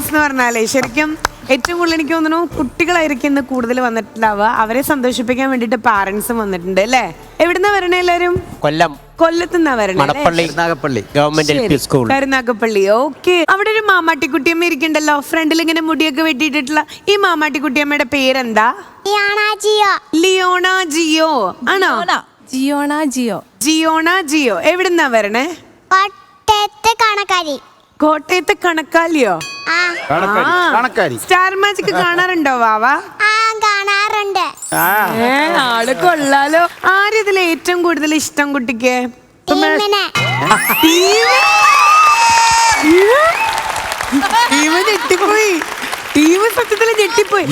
Audience എന്ന് പറഞ്ഞാലേ ശരിക്കും ഏറ്റവും കൂടുതൽ എനിക്ക് തോന്നുന്നു കുട്ടികളായിരിക്കും ഇന്ന് കൂടുതൽ വന്നിട്ടുണ്ടാവുക. അവരെ സന്തോഷിപ്പിക്കാൻ വേണ്ടിട്ട് പാരന്റ്സും വന്നിട്ടുണ്ട് അല്ലേ? എവിടുന്നാ വരണേ എല്ലാരും? കൊല്ലത്തുനിന്നാ വരണേ. കരുനാഗപ്പള്ളി. ഓക്കെ. അവിടെ ഒരു മാമാട്ടിക്കുട്ടിയമ്മ ഇരിക്കണ്ടല്ലോ ഫ്രണ്ടിൽ ഇങ്ങനെ മുടിയൊക്കെ വെട്ടിയിട്ടുള്ള. ഈ മാമാട്ടിക്കുട്ടിയമ്മയുടെ പേരെന്താ? ലിയോണ ജിയോ ആണോ? ജിയോണ ജിയോ. എവിടുന്നാ വരണേ? കോട്ടയത്തെ കണക്കാലിയോ? സ്റ്റാർ മാജിക് കാണാറുണ്ടോ വാവ? കാണാറുണ്ട്. ആള് കൊള്ളാലോ. ആരിതിൽ ഏറ്റവും കൂടുതൽ ഇഷ്ടം കുട്ടിക്ക്? ഞെട്ടിപ്പോയി. ടീം സത്യത്തിൽ ഞെട്ടിപ്പോയി.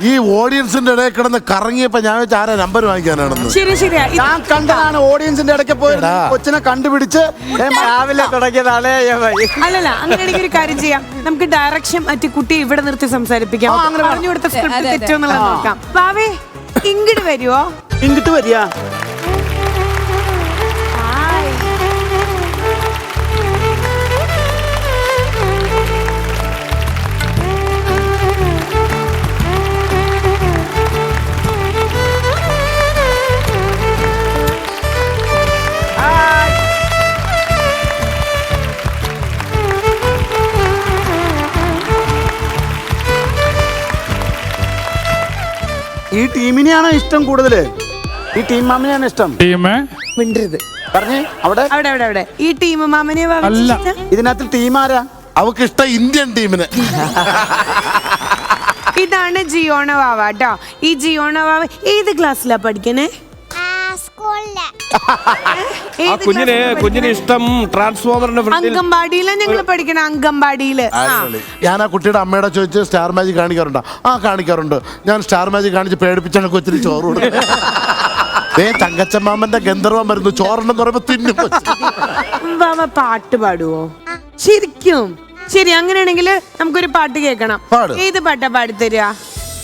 ഈ ഓഡിയൻസിന്റെ ഇടയിൽ കിടന്ന് കറങ്ങിയപ്പോ ഞാൻ വെച്ച ആരാ നമ്പർ വാങ്ങിക്കാനാണെന്ന്. ശരിയാ. ഞാൻ കണ്ടതാണ് ഓഡിയൻസിന്റെ ഇടയ്ക്ക് പോയി കൊച്ചിനെ കണ്ടുപിടിച്ച് രാവിലെ തുടങ്ങിയതാണ്. അല്ലല്ല, അങ്ങനെയാണെങ്കിൽ ഒരു കാര്യം ചെയ്യാം. നമുക്ക് ഡയറക്ഷൻ മറ്റു കുട്ടിയെ ഇവിടെ നിർത്തി സംസാരിപ്പിക്കാം. പറഞ്ഞു കൊടുത്ത സ്ക്രിപ്റ്റ് തെറ്റോ എന്നുള്ളത് നോക്കാം. വാവേ ഇങ്ങോട്ട് വരുവോ? ഇങ്ങോട്ട് വരിക. ഈ ടീമിനെയാണോ ഇഷ്ടം കൂടുതൽ? ഈ ടീം മാമിനെയാണ് ഇഷ്ടം? മിണ്ടരുത് പറഞ്ഞേ. അവിടെ ഈ ടീം മാമനെ ഇതിനകത്ത് ടീം ആരാ? അവക്ക് ഇഷ്ടം ഇന്ത്യൻ ടീമിന്. ഇതാണ് ജിയോണ വാവ കേട്ടോ. ഈ ജിയോണ വാവ ഏത് ക്ലാസ്സിലാ പഠിക്കണേ? കുഞ്ഞിന് ഇഷ്ടം ട്രാൻസ്ഫോമറിന്റെ അങ്കമ്പാടിയിലാണ് ഞങ്ങൾ പഠിക്കണ. അങ്കമ്പാടിയില്. ഞാൻ ആ കുട്ടിയുടെ അമ്മയുടെ ചോദിച്ച് സ്റ്റാർ മാജിക് കാണിക്കാറുണ്ടോ? കാണിക്കാറുണ്ട്. ഞാൻ സ്റ്റാർ മാജിക് കാണിച്ച് പേടിപ്പിച്ചാണ് കൊച്ചിന് ചോറ് കൊടുക്കുന്നത്. തങ്കച്ചമ്മാമന്റെ ഗന്ധർവം വരുന്നു, ചോറുണ്ടെന്ന് പറയുമ്പോ തിന്നും. വാവ പാട്ട് പാടുവോ ശരിക്കും? ശരി, അങ്ങനെയാണെങ്കിൽ നമുക്കൊരു പാട്ട് കേൾക്കണം. ഏത് പാട്ടാ പാടിത്തരാ?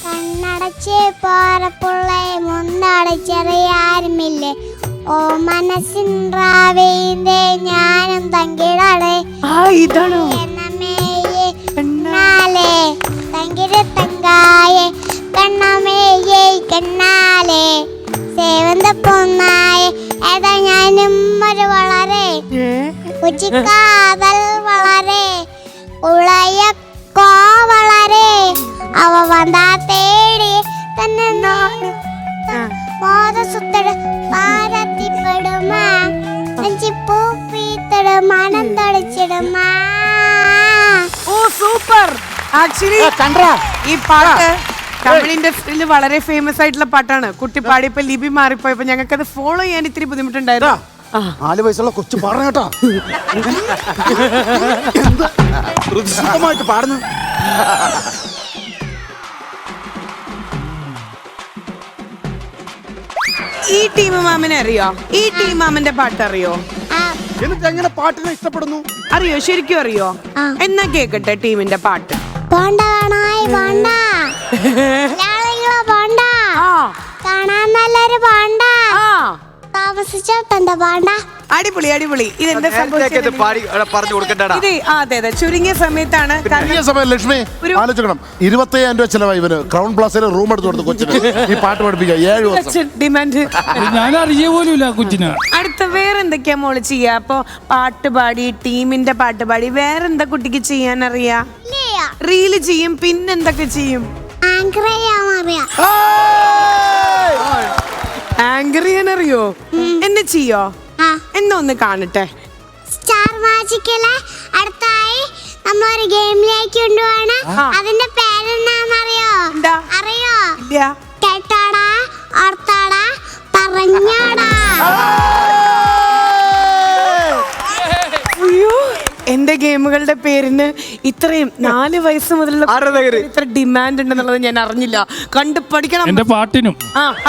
കണ്ണടച്ച് പാറപ്പുള്ളേ മുന്നടച്ചെറിയാരുമില്ലേ ഓ മനസ്സിൻറാവേന്റെ ഞാനും തങ്കിടാളെ ഇതാണോ? കണ്ണാലേ തങ്കിര തങ്കായേ കണ്ണമേയേ കണ്ണാലേ സേവന്ത പൊന്നായേ ഏതാ ഞാനും ഒരു വളരെ ഉച്ചിക്കാതൽ വളരെ ഉളയ കോ വളരെ അവ വന്നാ തേടി തന്നെ മോദസുത്തട് പാരത്തിപ്പെടുമാ പൂപ്പിത്തട് മനം തൊളിച്ചിടുമാ. ഓ സൂപ്പർ. ആക്ച്വലി ഈ പാട്ട് തമിഴ് ഇൻഡസ്ട്രിയിൽ വളരെ ഫേമസ് ആയിട്ടുള്ള പാട്ടാണ്. കുട്ടി പാടിയപ്പോ ലിപി മാറിപ്പോയപ്പോ ഞങ്ങൾക്ക് അത് ഫോളോ ചെയ്യാൻ ഇത്തിരി ബുദ്ധിമുട്ടുണ്ടായിരുന്നു. 4 വയസ്സുള്ള കൊച്ചു പറഞ്ഞേട്ടാ പാടുന്നു. ഈ ടീം മാമനെ അറിയോ? ഈ ടീം മാമന്റെ പാട്ട് അറിയോ? എന്നിട്ട് എങ്ങനെ പാട്ടിനെ ഇഷ്ടപ്പെടുന്നു? അറിയോ? ശരിക്കും അറിയോ? എന്നാ കേക്കട്ടെ ടീമിന്റെ പാട്ട്. കാണാൻ നല്ലൊരു പാണ്ട താമസിച്ചോട്ടെന്താ പാണ്ട. അടിപൊളി അടിപൊളി. ഇതെന്താ സംഭവിച്ചത്? അതെ ചുരുങ്ങിയ സമയത്താണ്. ലക്ഷ്മി ആലോചിക്കണം, 25,000 രൂപ ചെലവായി ഇവന് ക്രൗൺ പ്ലാസയിൽ റൂം എടുത്ത് കൊടുത്ത് കൊച്ചിന് ഈ പാട്ട് പഠിപ്പിക്കാം. 7 ദിവസം ഡിമാൻഡ്. ഞാൻ അറിയ പോലും കൊച്ചിന്. അടുത്ത വേറെന്തൊക്കെയാ മോള് ചെയ്യാ? അപ്പൊ പാട്ട് പാടി, ടീമിന്റെ പാട്ട് പാടി, വേറെന്താ കുട്ടിക്ക് ചെയ്യാൻ അറിയാ? റീല് ചെയ്യും. പിന്നെന്തൊക്കെ ചെയ്യും? ആങ്കർ ചെയ്യാൻ അറിയോ? എന്നെ ചെയ്യോ? എന്നാ ഒന്ന് കാണട്ടെ. സ്റ്റാർ മാജിക്കിലെ അടുത്തായി നമ്മളൊരു ഗെയിമിലേക്ക് കൊണ്ടുപോവാണ്. അതിന്റെ പേരെന്നാന്നറിയോ? അറിയോ? കേട്ടാടാ ഓർത്താടാ പറഞ്ഞാടാ. എന്റെ ഗെയിമുകളുടെ പേരിന് ഇത്രയും 4 വയസ്സ് മുതലുള്ള ഇത്ര ഡിമാൻഡ് ഉണ്ടെന്നുള്ളത് ഞാൻ അറിഞ്ഞില്ല. കണ്ടു പഠിക്കണം. എന്റെ പാട്ടിനും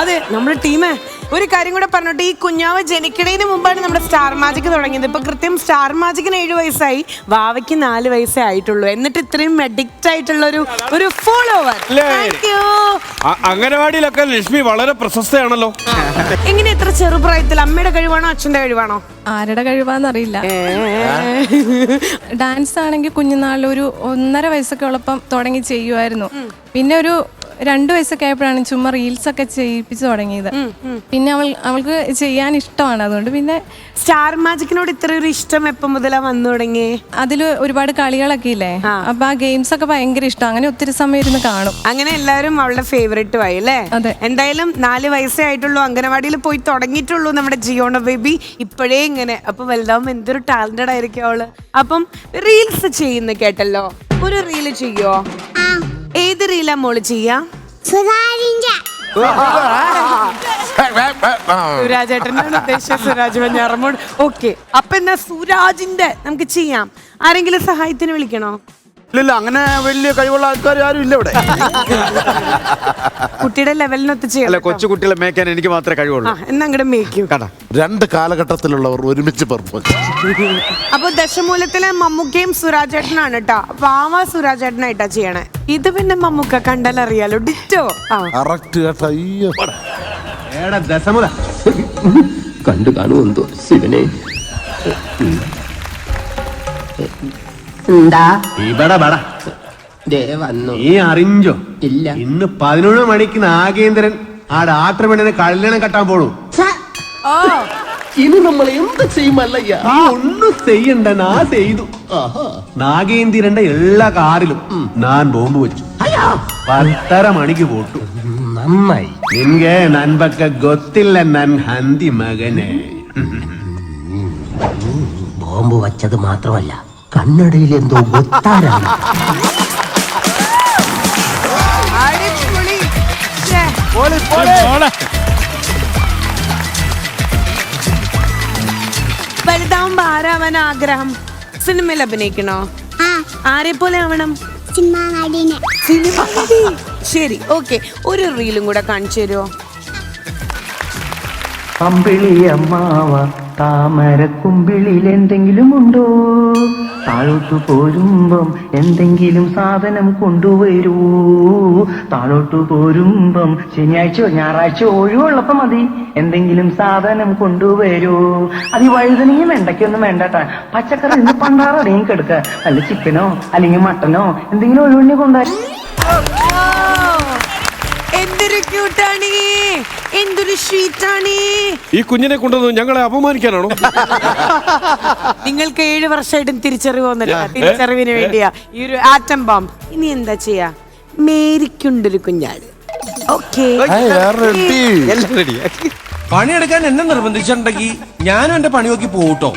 അതെ. നമ്മുടെ ടീമേ ഒരു കാര്യം കൂടെ പറഞ്ഞോട്ടെ. ഈ കുഞ്ഞാവ് ജനിക്കണേന് മുമ്പാണ് നമ്മുടെ സ്റ്റാർ മാജിക് തുടങ്ങിയത്. ഇപ്പൊ കൃത്യം സ്റ്റാർ മാജിക്കിന് 7 വയസ്സായി, വാവയ്ക്ക് 4 വയസ്സേ ആയിട്ടുള്ളൂ. എന്നിട്ട് ഇത്രയും അഡിക്റ്റ് ആയിട്ടുള്ള ഒരു ഫോളോവർ. അംഗനവാടിയിലൊക്കെ ലക്ഷ്മി വളരെ പ്രശസ്തയാണല്ലോ. എങ്ങനെ ഇത്ര ചെറുപ്രായത്തിൽ? അമ്മയുടെ കഴിവാണോ അച്ഛന്റെ കഴിവാണോ? ആരുടെ കഴിവാന്നറിയില്ല. ഡാൻസ് ആണെങ്കിൽ കുഞ്ഞുനാളിൽ ഒരു 1.5 വയസ്സൊക്കെ ഉള്ളപ്പം തുടങ്ങി ചെയ്യുമായിരുന്നു. പിന്നെ ഒരു 2 വയസ്സൊക്കെ ആയപ്പോഴാണ് ചുമ്മാ റീൽസ് ഒക്കെ ചെയ്യിപ്പിച്ച് തുടങ്ങിയത്. പിന്നെ അവൾക്ക് ചെയ്യാൻ ഇഷ്ടമാണ്. അതുകൊണ്ട് പിന്നെ സ്റ്റാർ മാജിക്കിനോട് ഇത്ര ഒരു ഇഷ്ടം എപ്പം മുതലാ വന്നു തുടങ്ങി? അതിൽ ഒരുപാട് കളികളൊക്കെ ഇല്ലേ, അപ്പൊ ആ ഗെയിംസ് ഒക്കെ ഭയങ്കര ഇഷ്ടം. അങ്ങനെ ഒത്തിരി സമയം ഇരുന്ന് കാണും. അങ്ങനെ എല്ലാവരും അവളുടെ ഫേവറേറ്റും ആയി അല്ലേ? അതെ. എന്തായാലും 4 വയസ്സേ ആയിട്ടുള്ളൂ, അംഗനവാടിയിൽ പോയി തുടങ്ങിയിട്ടുള്ളൂ നമ്മുടെ ജിയോണ ബേബി. ഇപ്പോഴേ ഇങ്ങനെ, അപ്പൊ വലുതാവുമ്പോ എന്തൊരു ടാലന്റഡ് ആയിരിക്കും അവള്. അപ്പം റീൽസ് ചെയ്യുന്ന കേട്ടല്ലോ, ഒരു റീല് ചെയ്യോ? ഏത് റീലാ മോള് ചെയ്യാ? സുധാരിന്റെ സുരാജേട്ടനാണ് ഉദ്ദേശിച്ചത്, സുരാജ് വെഞ്ഞാറമ്മൂട്. ഓക്കെ, അപ്പൊ എന്നാ സുരാജിന്റെ നമുക്ക് ചെയ്യാം. ആരെങ്കിലും സഹായത്തിന് വിളിക്കണോ? ഇല്ല, അങ്ങനെ വലിയ കഴിവുള്ള ആൾക്കാർ ആരും ഇല്ല ഇവിടെ. കുട്ടിയുടെ ലെവലിനൊത്ത് അല്ല, ചെയ്യാം. കൊച്ചു കുട്ടികളെ മേയ്ക്കാൻ എനിക്ക് മാത്രമേ കഴിവുള്ളൂ. എന്നാ അങ്ങോട്ട് മേയ്ക്കൂ. 2 കാലഘട്ടത്തിലുള്ളവർ ഒരുമിച്ച് പെർഫോം. അപ്പൊ ദശമൂലത്തിലെ മമ്മൂക്കയും സുരാജേട്ടനാണ് കേട്ടോ. വാവ സുരാജേട്ടനായിട്ടാ ചെയ്യണേ. ഇത് പിന്നെ മമ്മൂക്ക കണ്ടാലറിയാലോ, ഡിറ്റോ. കറക്റ്റ് കേട്ടോ. അയ്യോ, കണ്ടു കാണുമെന്തോ ശിവനെ. എന്താ ഇവിടെ വന്നു നീ അറിഞ്ഞോ? ഇല്ല. ഇന്ന് 11 മണിക്ക് നാഗേന്ദ്രൻ ആ ഡാക്ടർ പെണ്ണിനെ കല്യാണം കെട്ടാൻ പോണു. ഇനി നമ്മൾ എന്ത് ചെയ്യുമല്ലയ്യ? നീ ഒന്നും ചെയ്യണ്ട, നാ ചെയ്തു. നാഗേന്ദ്രന്റെ എല്ലാ കാറിലും ഞാൻ ബോംബ് വെച്ചു. 10:30 മണിക്ക് പോട്ടു. നന്നായി. നിൻಗೆ ನನ್ ಬಗ್ಗೆ ಗೊತ್ತಿಲ್ಲ ನನ್ ಹಂದಿ ಮಗನೇ. ബോംബ് വച്ചത് മാത്രമല്ല, കണ്ണടയിൽ എന്തോ ഒത്താരാണ്. വലുതാവുമ്പോ ആരാവാൻ ആഗ്രഹം? സിനിമയിൽ അഭിനയിക്കണോ? ആരെ പോലെ ആവണം? സിനിമാ നടിനെ. സിനിമ നടി. ശരി, ഓക്കെ, ഒരു റീലും കൂടെ കാണിച്ചു തരുമോ? അമ്പിളി അമ്മാവ താമരക്കുമ്പിളിൽ എന്തെങ്കിലും ഉണ്ടോ? താഴോട്ടു പോരുമ്പം എന്തെങ്കിലും സാധനം കൊണ്ടുവരൂ. താഴോട്ടു പോരുമ്പം ശനിയാഴ്ചയോ ഞായറാഴ്ചയോ ഒഴിവുള്ളപ്പോ മതി, എന്തെങ്കിലും സാധനം കൊണ്ടുവരൂ. അത് ഈ വഴുതനയും വെണ്ടയ്ക്കൊന്നും വേണ്ടട്ടാ. പച്ചക്കറി ഇന്ന് പണ്ടാറടയും കെടുക്ക. അല്ല ചിക്കനോ അല്ലെങ്കിൽ മട്ടനോ എന്തെങ്കിലും ഒഴിവണ്ണി കൊണ്ടുവരും. എന്തൊരു ക്യൂട്ടാണ്, എന്തൊരു സ്വീറ്റാണ്. ഈ കുഞ്ഞിനെ കൊണ്ടുവന്ന് ഞങ്ങളെ അപമാനിക്കാനാണോ? നിങ്ങൾക്ക് 7 വർഷമായിട്ടും തിരിച്ചറിവ് വന്നില്ല. തിരിച്ചറിവിന് വേണ്ടിയാ ഈ ഒരു ആറ്റം ബോംബ്. ഇനി എന്താ ചെയ്യാ? മേരിക്കുണ്ടൊരു കുഞ്ഞാട്. ഓക്കെ, പണിയെടുക്കാൻ എന്നെ നിർബന്ധിച്ചിട്ടുണ്ടെങ്കിൽ ഞാനും എന്റെ പണി നോക്കി പോട്ടോ.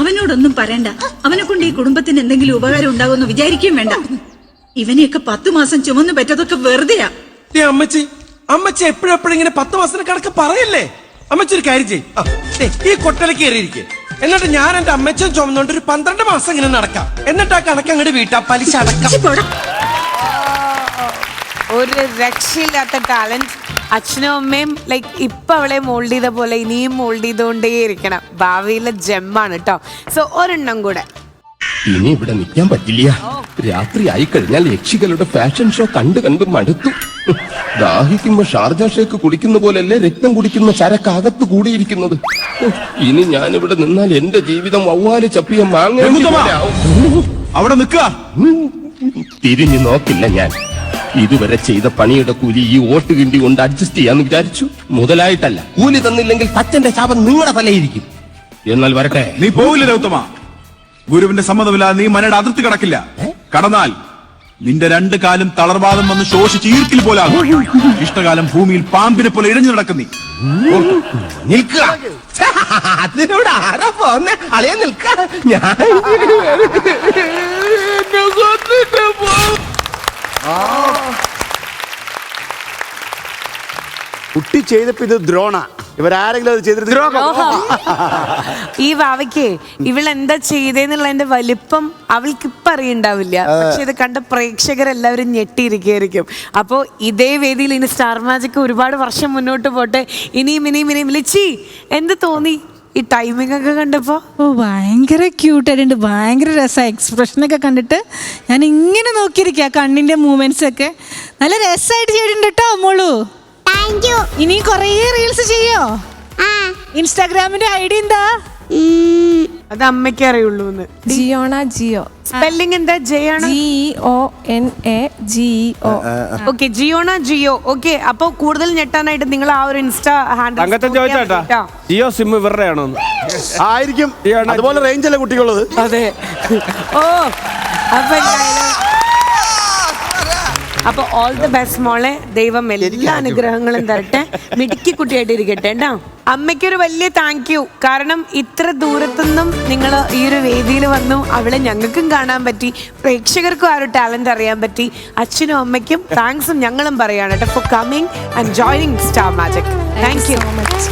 അവനോടൊന്നും പറയണ്ട. അവനെ കൊണ്ട് ഈ കുടുംബത്തിന് എന്തെങ്കിലും ഉപകാരം ഉണ്ടാകുമെന്ന് വിചാരിക്കുകയും വേണ്ട. ഇവനെയൊക്കെ 10 മാസം ചുമന്ന് പറ്റതൊക്കെ വെറുതെയാ. അമ്മച്ചി എപ്പോഴെപ്പോഴും ഇങ്ങനെ 10 മാസത്തിന് കണക്ക് പറയല്ലേ. അമ്മച്ചി ഒരു കാര്യം ചെയ്യ്, ഈ കൊട്ടലേക്ക് കയറിയിരിക്കെ. എന്നിട്ട് ഞാൻ എന്റെ അമ്മച്ചും ചുമന്നുകൊണ്ട് ഒരു 12 മാസം ഇങ്ങനെ നടക്കാം. എന്നിട്ട് ആ കണക്ക് അങ്ങോട്ട് വീട്ടാ പലിശ അടക്കാം. ഒരു രക്ഷയില്ലാത്ത ടാലന്റ്. അച്ഛനും അമ്മയും ലൈക്ക് ഇപ്പൊ അവളെ മോൾഡ് ചെയ്ത പോലെ ഇനിയും മോൾഡ് ചെയ്തുകൊണ്ടേ ഇരിക്കണം. ഭാവിയിലെ ജെമ്മാണ് കേട്ടോ. സോ ഒരെണ്ണം കൂടെ. ഇനി ഇവിടെ നിൽക്കാൻ പറ്റില്ല. രാത്രി ആയി കഴിഞ്ഞാൽ യക്ഷികളുടെ ഫാഷൻ ഷോ കണ്ടു മടുത്തു. ദാഹിക്കുമ്പോ ഷാർജ ഷേക്ക് കുടിക്കുന്ന പോലെയല്ലേ രക്തം കുടിക്കുന്ന ചരക്കകത്ത് കൂടിയിരിക്കുന്നത്. ഇനി ഞാനിവിടെ നിന്നാൽ എന്റെ ജീവിതം വവ്വാല് ചപ്പിയ മാങ്ങ. അവിടെ നിൽക്കുക. തിരിഞ്ഞു നോക്കില്ല ഞാൻ. ഇതുവരെ ചെയ്ത പണിയുടെ കൂലി ഈ വോട്ട് കിണ്ടി കൊണ്ട് അഡ്ജസ്റ്റ് ചെയ്യാന്ന് വിചാരിച്ചു. മുതലായിട്ടല്ല. കൂലി തന്നില്ലെങ്കിൽ തച്ചന്റെ ശാപം നിങ്ങളുടെ തലയിരിക്കും. എന്നാൽ വരട്ടെ. നീ പോവില്ല രൗത്തമ. ഗുരുവിന്റെ സമ്മതമില്ലാതെ നീ മനയുടെ അതിർത്തി കടക്കില്ല. കടന്നാൽ നിന്റെ 2 കാലും തളർവാദം വന്ന് ശോഷിച്ച് ഈർക്കിൽ പോലാകും. ഇഷ്ടകാലം ഭൂമിയിൽ പാമ്പിനെ പോലെ ഇഴഞ്ഞു നടക്കും നീ. നിൽക്കുക. അതിനോട് ആരാ പോന്നെ? അളിയെ നിൽക്ക. ഞാൻ കുട്ടി ചെയ്തപ്പോ ഇത് ദ്രോണ. ഇവരാരെങ്കിലും അത് ചെയ്തിട്ട് ഈ വാവയ്ക്ക് ഇവളെന്താ ചെയ്തേന്നുള്ളതിന്റെ വലിപ്പം അവൾക്ക് ഇപ്പൊ അറിയണ്ടാവില്ല. പക്ഷെ ഇത് കണ്ട പ്രേക്ഷകരെല്ലാവരും ഞെട്ടിയിരിക്കുകയായിരിക്കും. അപ്പോ ഇതേ വേദിയിൽ ഇനി സ്റ്റാർ മാജിക് ഒരുപാട് വർഷം മുന്നോട്ട് പോട്ടെ. ഇനിയും ലിച്ചി, എന്ത് തോന്നി ഈ ടൈമിംഗ് ഒക്കെ കണ്ടപ്പോ? ഭയങ്കര ക്യൂട്ടായിട്ടുണ്ട്. ഭയങ്കര രസമായി. എക്സ്പ്രഷനൊക്കെ കണ്ടിട്ട് ഞാൻ ഇങ്ങനെ നോക്കിയിരിക്കുക. കണ്ണിന്റെ മൂവ്മെന്റ്സ് ഒക്കെ നല്ല രസമായിട്ട് ചെയ്തിട്ടുണ്ട് കേട്ടോ മോളു. Thank you. ഇനി കൊറേ റീൽസ് ചെയ്യോ? ഇൻസ്റ്റാഗ്രാമിന്റെ ഐഡി എന്താ? അത് അമ്മയ്ക്ക് അറിയുള്ളൂ. ജിയോണ ജിയോ. സ്പെല്ലിംഗ് എന്താ? JONA. ഓക്കെ, ജിയോണ ജിയോ. ഓക്കെ, അപ്പൊ കൂടുതൽ ഞെട്ടാനായിട്ട് നിങ്ങൾ ആ ഒരു ഇൻസ്റ്റാ തങ്കച്ചൻ ചോദിച്ചാട്ടാ ജിയോ സിം ഇവരുടെ ആണോ? ആയിരിക്കും. അതുപോലെ റേഞ്ചല്ലേ കുട്ടികളുള്ളത്. അതെ. ഓ, അപ്പൊ ഓൾ ദി ബെസ്റ്റ് മോളെ. ദൈവം എല്ലാ അനുഗ്രഹങ്ങളും തരട്ടെ. മിടുക്കി കുട്ടിയായിട്ട് ഇരിക്കട്ടെ കേട്ടോ. അമ്മയ്ക്കൊരു വലിയ താങ്ക് യു. കാരണം ഇത്ര ദൂരത്തുനിന്നും നിങ്ങൾ ഈ ഒരു വേദിയിൽ വന്നു. അവളെ ഞങ്ങൾക്കും കാണാൻ പറ്റി, പ്രേക്ഷകർക്കും ആ ഒരു ടാലന്റ് അറിയാൻ പറ്റി. അച്ഛനും അമ്മയ്ക്കും താങ്ക്സും ഞങ്ങളും പറയാണ് കേട്ടോ for coming and joining star magic. Thank you so much.